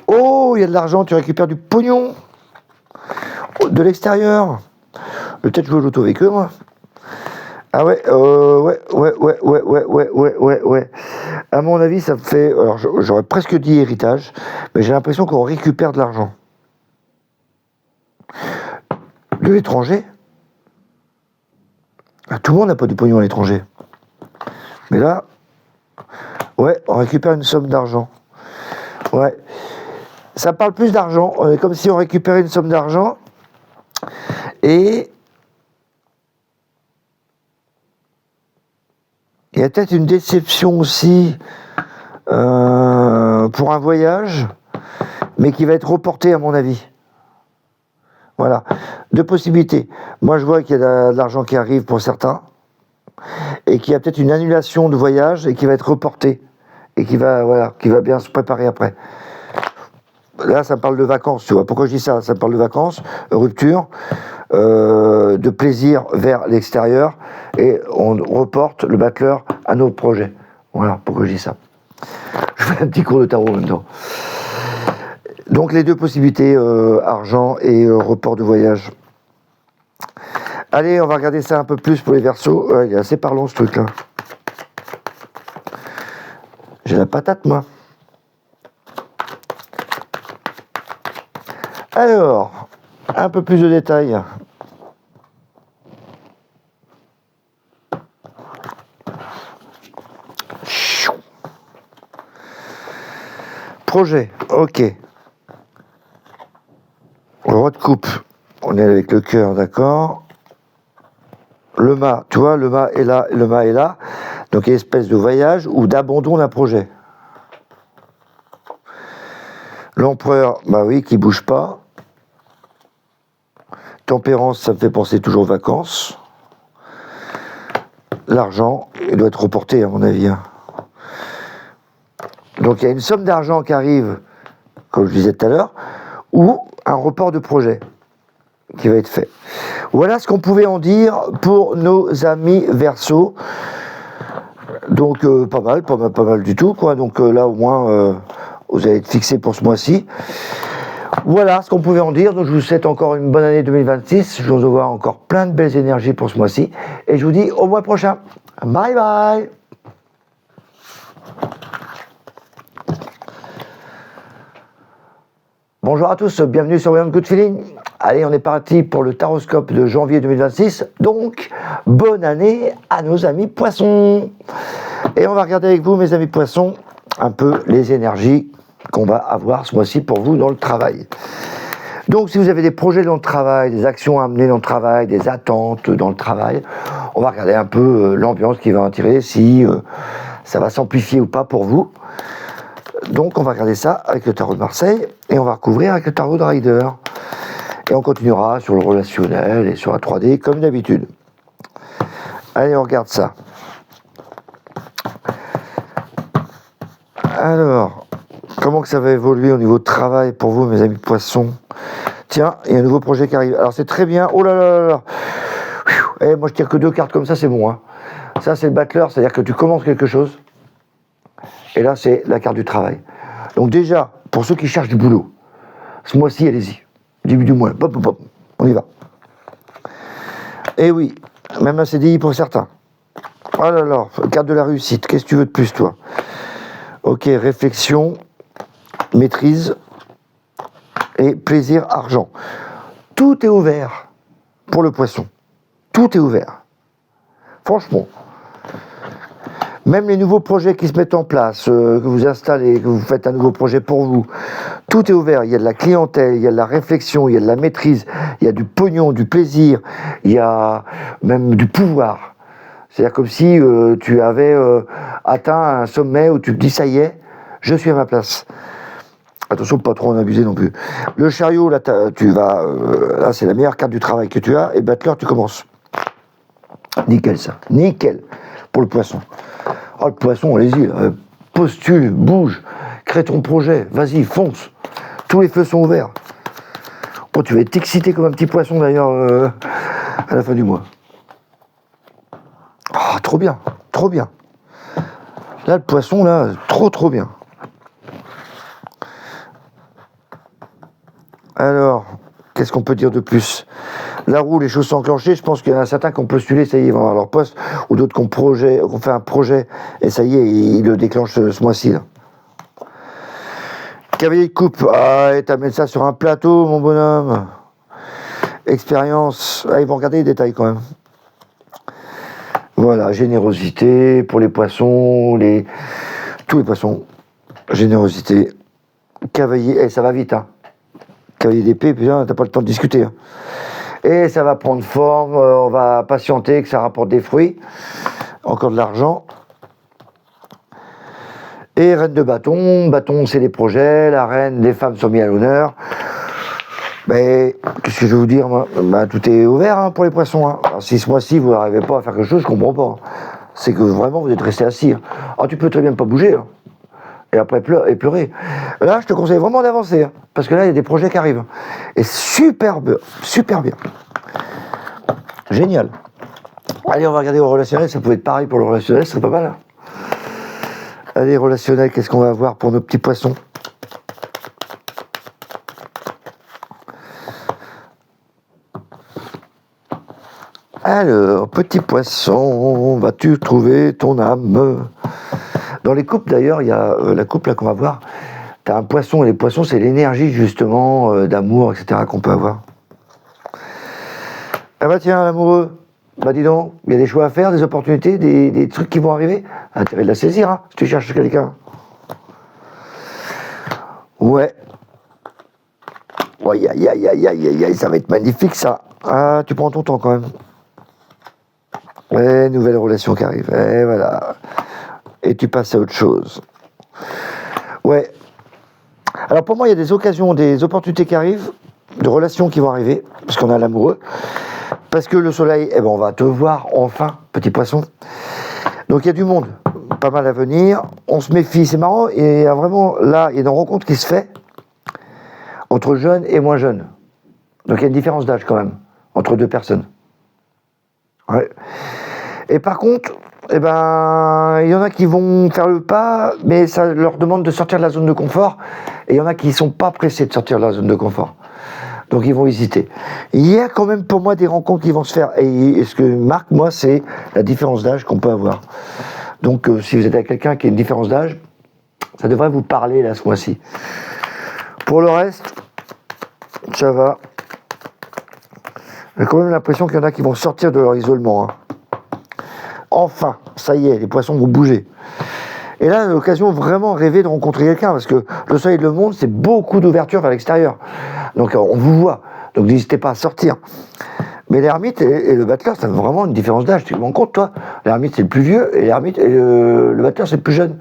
Speaker 1: Oh, il y a de l'argent. Tu récupères du pognon de l'extérieur. Je vais peut-être jouer au loto avec eux, moi. Ah ouais, ouais. À mon avis, ça me fait... Alors, j'aurais presque dit héritage, mais j'ai l'impression qu'on récupère de l'argent. De l'étranger. Tout le monde n'a pas du pognon à l'étranger. Mais là, ouais, on récupère une somme d'argent. Ouais. Ça parle plus d'argent. On est comme si on récupérait une somme d'argent. Et... il y a peut-être une déception aussi pour un voyage, mais qui va être reporté à mon avis. Voilà, deux possibilités. Moi je vois qu'il y a de l'argent qui arrive pour certains, et qui a peut-être une annulation de voyage et qui va être reporté et qui va bien se préparer après. Là, ça parle de vacances, tu vois. Pourquoi je dis ça? Ça parle de vacances, rupture, de plaisir vers l'extérieur, et on reporte le battleur à nos projets. Voilà pourquoi je dis ça. Je fais un petit cours de tarot maintenant. Donc les deux possibilités, argent et report de voyage. Allez, on va regarder ça un peu plus pour les Verseaux. Il est assez parlant ce truc-là. J'ai la patate, moi. Alors, un peu plus de détails. Projet, ok. Roi de coupe, on est avec le cœur, d'accord. Le mât, tu vois, le mât est là, le mât est là. Donc, il y a une espèce de voyage ou d'abandon d'un projet. L'empereur, bah oui, qui bouge pas. Tempérance, ça me fait penser toujours aux vacances. L'argent, il doit être reporté, à mon avis. Donc, il y a une somme d'argent qui arrive, comme je disais tout à l'heure, ou un report de projet qui va être fait. Voilà ce qu'on pouvait en dire pour nos amis Verseaux. Donc pas mal du tout, quoi. Donc là au moins vous allez être fixé pour ce mois-ci. Voilà ce qu'on pouvait en dire. Donc je vous souhaite encore une bonne année 2026. Je vous envoie encore plein de belles énergies pour ce mois-ci. Et je vous dis au mois prochain. Bye bye. Bonjour à tous, bienvenue sur Beyond Good Feeling. Allez, on est parti pour le taroscope de janvier 2026. Donc, bonne année à nos amis poissons. Et on va regarder avec vous, mes amis poissons, un peu les énergies qu'on va avoir ce mois-ci pour vous dans le travail. Donc, si vous avez des projets dans le travail, des actions à mener dans le travail, des attentes dans le travail, on va regarder un peu l'ambiance qui va en tirer, si ça va s'amplifier ou pas pour vous. Donc on va regarder ça avec le tarot de Marseille et on va recouvrir avec le tarot de Rider. Et on continuera sur le relationnel et sur la 3D comme d'habitude. Allez, on regarde ça. Alors, comment que ça va évoluer au niveau de travail pour vous, mes amis poissons? Tiens, il y a un nouveau projet qui arrive. Alors c'est très bien. Oh là là là là. Et moi je tire que 2 cartes comme ça, c'est bon. Hein. Ça c'est le battleur, c'est-à-dire que tu commences quelque chose. Et là, c'est la carte du travail. Donc déjà, pour ceux qui cherchent du boulot, ce mois-ci, allez-y. Début du mois, pop, pop, pop, on y va. Et oui, même un CDI pour certains. Oh là là, carte de la réussite, qu'est-ce que tu veux de plus, toi? Ok, réflexion, maîtrise et plaisir, argent. Tout est ouvert pour le poisson. Tout est ouvert. Franchement. Même les nouveaux projets qui se mettent en place, que vous installez, que vous faites un nouveau projet pour vous, tout est ouvert. Il y a de la clientèle, il y a de la réflexion, il y a de la maîtrise, il y a du pognon, du plaisir, il y a même du pouvoir. C'est-à-dire comme si tu avais atteint un sommet où tu te dis ça y est, je suis à ma place. Attention, pas trop en abuser non plus. Le chariot, là, là c'est la meilleure carte du travail que tu as, et battleur, tu commences. Nickel ça, nickel pour le poisson. Oh, le poisson, allez-y, postule, bouge, crée ton projet, vas-y, fonce. Tous les feux sont ouverts. Oh, tu vas être excité comme un petit poisson d'ailleurs à la fin du mois. Oh, trop bien, trop bien. Là, le poisson, là, trop bien. Alors, qu'est-ce qu'on peut dire de plus? La roue, les choses sont enclenchées. Je pense qu'il y en a certains qui ont postulé, ça y est, ils vont avoir leur poste, ou d'autres qui ont fait un projet, et ça y est, ils le déclenchent ce mois-ci. Là. Cavalier de coupe, ah, et t'amènes ça sur un plateau, mon bonhomme. Expérience, ah, ils vont regarder les détails quand même. Voilà, générosité pour les poissons, tous les poissons. Générosité. Cavalier, ça va vite, hein. Cavalier d'épée, putain, t'as pas le temps de discuter. Hein. Et ça va prendre forme, on va patienter que ça rapporte des fruits. Encore de l'argent. Et reine de bâton, c'est les projets, la reine, les femmes sont mises à l'honneur. Mais qu'est-ce que je vais vous dire, moi? Bah, tout est ouvert hein, pour les poissons. Hein. Alors, si ce mois-ci vous n'arrivez pas à faire quelque chose, je comprends pas. Hein. C'est que vraiment vous êtes resté assis. Hein. Alors tu peux très bien pas bouger. Hein. Et après pleurer. Là, je te conseille vraiment d'avancer. Hein, parce que là, il y a des projets qui arrivent. Et super bien. Génial. Allez, on va regarder au relationnel. Ça pouvait être pareil pour le relationnel, c'est pas mal. Hein. Allez, relationnel, qu'est-ce qu'on va avoir pour nos petits poissons? Alors, petit poisson, vas-tu trouver ton âme? Dans les couples, d'ailleurs, il y a la couple là qu'on va voir. Tu as un poisson, et les poissons, c'est l'énergie, justement, d'amour, etc., qu'on peut avoir. Ah bah tiens, l'amoureux, bah dis donc, il y a des choix à faire, des opportunités, des trucs qui vont arriver. Intérêt de la saisir, hein, si tu cherches quelqu'un. Ouais. Ouais, aïe, ça va être magnifique, ça. Ah, tu prends ton temps, quand même. Ouais, nouvelle relation qui arrive, et voilà. Et tu passes à autre chose. Ouais. Alors pour moi, il y a des occasions, des opportunités qui arrivent, de relations qui vont arriver, parce qu'on a l'amoureux. Parce que le soleil, eh ben, on va te voir enfin, petit poisson. Donc il y a du monde, pas mal à venir. On se méfie, c'est marrant. Et vraiment, là, il y a une rencontre qui se fait entre jeunes et moins jeunes. Donc il y a une différence d'âge quand même, entre deux personnes. Ouais. Et par contre, eh ben, il y en a qui vont faire le pas, mais ça leur demande de sortir de la zone de confort. Et il y en a qui ne sont pas pressés de sortir de la zone de confort. Donc ils vont hésiter. Il y a quand même pour moi des rencontres qui vont se faire. Et ce que marque, moi, c'est la différence d'âge qu'on peut avoir. Donc si vous êtes avec quelqu'un qui a une différence d'âge, ça devrait vous parler là ce mois-ci. Pour le reste, ça va. J'ai quand même l'impression qu'il y en a qui vont sortir de leur isolement. Hein. Enfin, ça y est, les poissons vont bouger. Et là, l'occasion vraiment rêver de rencontrer quelqu'un, parce que le soleil et le monde, c'est beaucoup d'ouverture vers l'extérieur. Donc on vous voit, donc n'hésitez pas à sortir. Mais l'ermite et le battleur, ça a vraiment une différence d'âge. Tu te rends compte, toi? L'ermite, c'est le plus vieux, et l'ermite et le battleur, c'est le plus jeune.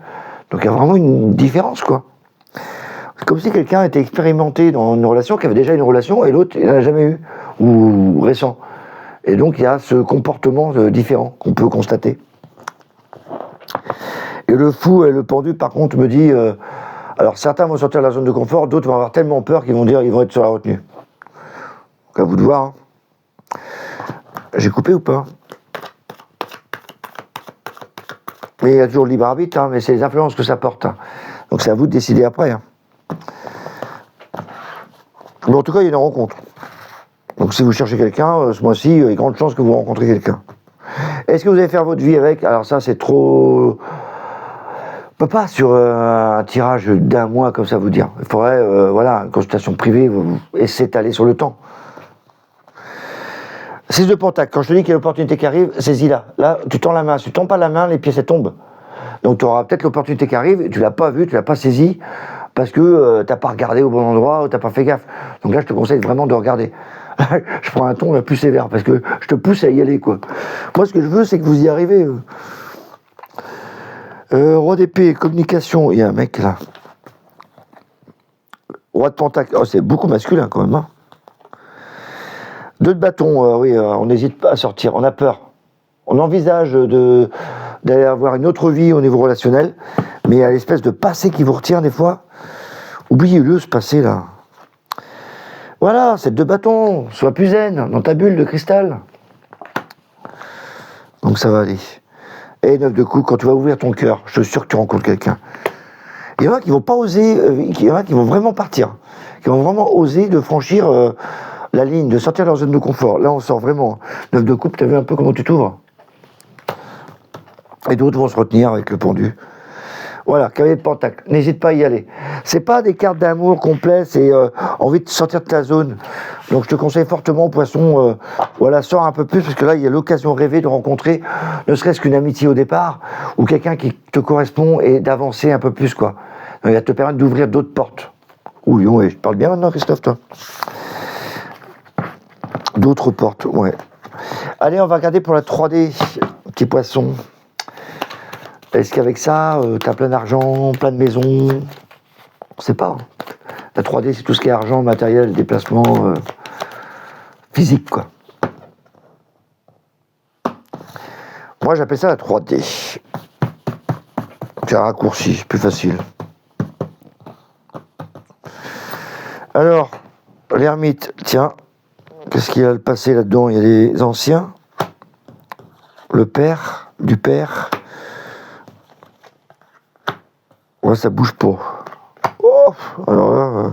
Speaker 1: Donc il y a vraiment une différence, quoi. C'est comme si quelqu'un était expérimenté dans une relation, qui avait déjà une relation, et l'autre, il n'en a jamais eu, ou récent. Et donc il y a ce comportement différent qu'on peut constater. Et le fou et le pendu, par contre, me dit... alors certains vont sortir de la zone de confort, d'autres vont avoir tellement peur qu'ils vont dire ils vont être sur la retenue. Donc à vous de voir. Hein. J'ai coupé ou pas? Mais il y a toujours le libre arbitre, hein, mais c'est les influences que ça porte. Hein. Donc c'est à vous de décider après. Hein. Mais en tout cas, il y a une rencontre. Donc si vous cherchez quelqu'un, ce mois-ci, il y a grande chance que vous rencontrez quelqu'un. Est-ce que vous allez faire votre vie avec? Alors ça, c'est trop... On peut pas sur un tirage d'un mois comme ça vous dire. Il faudrait, voilà, une consultation privée et s'étaler sur le temps. 6 de Pentacle, quand je te dis qu'il y a l'opportunité qui arrive, saisis-la. Là, tu tends la main. Si tu tends pas la main, les pièces elles tombent. Donc tu auras peut-être l'opportunité qui arrive, et tu l'as pas vue, tu l'as pas saisie, parce que t'as pas regardé au bon endroit ou t'as pas fait gaffe. Donc là, je te conseille vraiment de regarder. Je prends un ton là, plus sévère, parce que je te pousse à y aller, quoi. Moi, ce que je veux, c'est que vous y arrivez. Roi d'épée, communication, il y a un mec là. Roi de pentacle, oh, c'est beaucoup masculin quand même. Hein. 2 de bâton, oui, on n'hésite pas à sortir, on a peur. On envisage d'aller avoir une autre vie au niveau relationnel, mais il y a l'espèce de passé qui vous retient des fois. Oubliez-le ce passé là. Voilà, c'est 2 bâtons, sois plus zen dans ta bulle de cristal. Donc ça va aller. Et 9 de coups, quand tu vas ouvrir ton cœur, je suis sûr que tu rencontres quelqu'un. Il y en a qui vont pas oser, il y en a qui vont vraiment partir, qui vont vraiment oser de franchir la ligne, de sortir de leur zone de confort. Là, on sort vraiment. 9 de coupe, tu as vu un peu comment tu t'ouvres. Et d'autres vont se retenir avec le pendu. Voilà, cavalier de pentacle, n'hésite pas à y aller. C'est pas des cartes d'amour complets, c'est envie de sortir de ta zone. Donc je te conseille fortement, poisson, voilà, sors un peu plus, parce que là, il y a l'occasion rêvée de rencontrer, ne serait-ce qu'une amitié au départ, ou quelqu'un qui te correspond et d'avancer un peu plus, quoi. Donc, il va te permettre d'ouvrir d'autres portes. Oui, ouais, je parle bien maintenant, Christophe, toi. D'autres portes, ouais. Allez, on va regarder pour la 3D, petit poisson. Est-ce qu'avec ça, t'as plein d'argent, plein de maisons? On sait pas. Hein. La 3D, c'est tout ce qui est argent, matériel, déplacement physique, quoi. Moi, j'appelle ça la 3D. C'est un raccourci, c'est plus facile. Alors, l'ermite, tiens, qu'est-ce qu'il y a le passé là-dedans? Il y a les anciens, le père, du père. Ouais, ça bouge pas. Oh, alors là...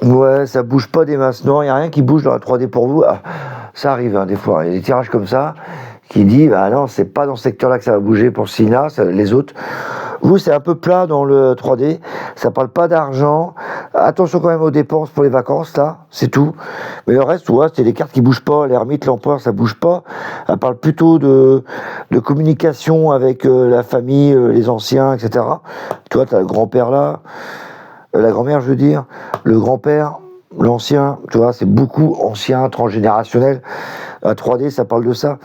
Speaker 1: Ouais, ça bouge pas des masses. Non, il n'y a rien qui bouge dans la 3D pour vous. Ah, ça arrive, hein, des fois. Il y a des tirages comme ça qui disent, bah non, c'est pas dans ce secteur-là que ça va bouger pour ce signe-là, les autres. Vous, c'est un peu plat dans le 3D. Ça parle pas d'argent. Attention quand même aux dépenses pour les vacances, là, c'est tout. Mais le reste, ouais, c'est les cartes qui bougent pas. L'ermite, l'empereur, ça bouge pas. Elle parle plutôt de communication avec la famille, les anciens, etc. Toi, t'as le grand-père là. La grand-mère, je veux dire, le grand-père, l'ancien, tu vois, c'est beaucoup ancien, transgénérationnel. La 3D, ça parle de ça.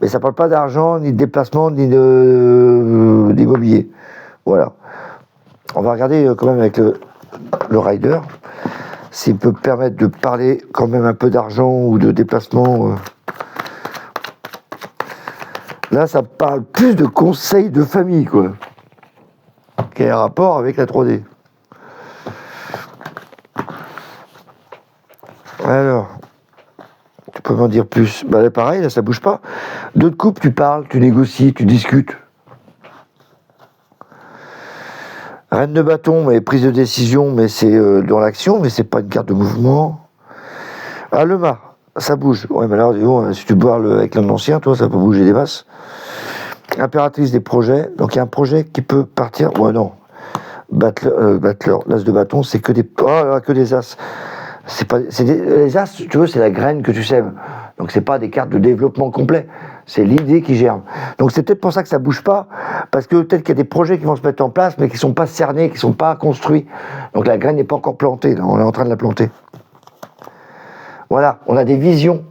Speaker 1: Mais ça parle pas d'argent, ni de déplacement, ni d'immobilier. Voilà. On va regarder quand même avec le rider, s'il peut permettre de parler quand même un peu d'argent ou de déplacement. Là, ça parle plus de conseils de famille, quoi. Quel rapport avec la 3D? Alors, tu peux m'en dire plus? Bah là, pareil, là, ça bouge pas. D'autres couples, tu parles, tu négocies, tu discutes. Reine de bâton, mais prise de décision, mais c'est dans l'action, mais c'est pas une carte de mouvement. Ah, le mât, ça bouge. Ouais, mais là, bon, si tu parles avec l'un ancien, toi, ça peut bouger des masses. Impératrice des projets. Donc, il y a un projet qui peut partir. Ouais, non. Battler, l'as de bâton, c'est que des... Oh, là, que des as. Les as, tu veux, c'est la graine que tu sèmes. Donc c'est pas des cartes de développement complet, c'est l'idée qui germe. Donc c'est peut-être pour ça que ça bouge pas, parce que peut-être qu'il y a des projets qui vont se mettre en place, mais qui sont pas cernés, qui sont pas construits. Donc la graine n'est pas encore plantée, là, on est en train de la planter. Voilà, on a des visions.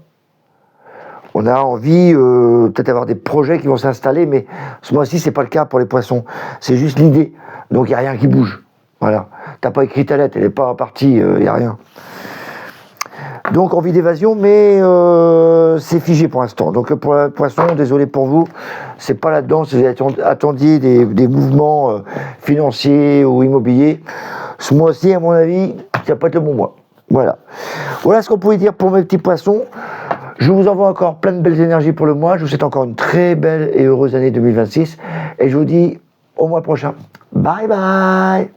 Speaker 1: On a envie peut-être d'avoir des projets qui vont s'installer, mais ce mois-ci c'est pas le cas pour les poissons. C'est juste l'idée. Donc il n'y a rien qui bouge. Voilà. T'as pas écrit ta lettre, elle n'est pas partie, il n'y a rien. Donc envie d'évasion, mais c'est figé pour l'instant. Donc pour le poisson, désolé pour vous, c'est pas là-dedans. Si vous attendiez des mouvements financiers ou immobiliers, ce mois-ci, à mon avis, ça peut être le bon mois. Voilà. Voilà ce qu'on pouvait dire pour mes petits poissons. Je vous envoie encore plein de belles énergies pour le mois. Je vous souhaite encore une très belle et heureuse année 2026. Et je vous dis au mois prochain. Bye bye.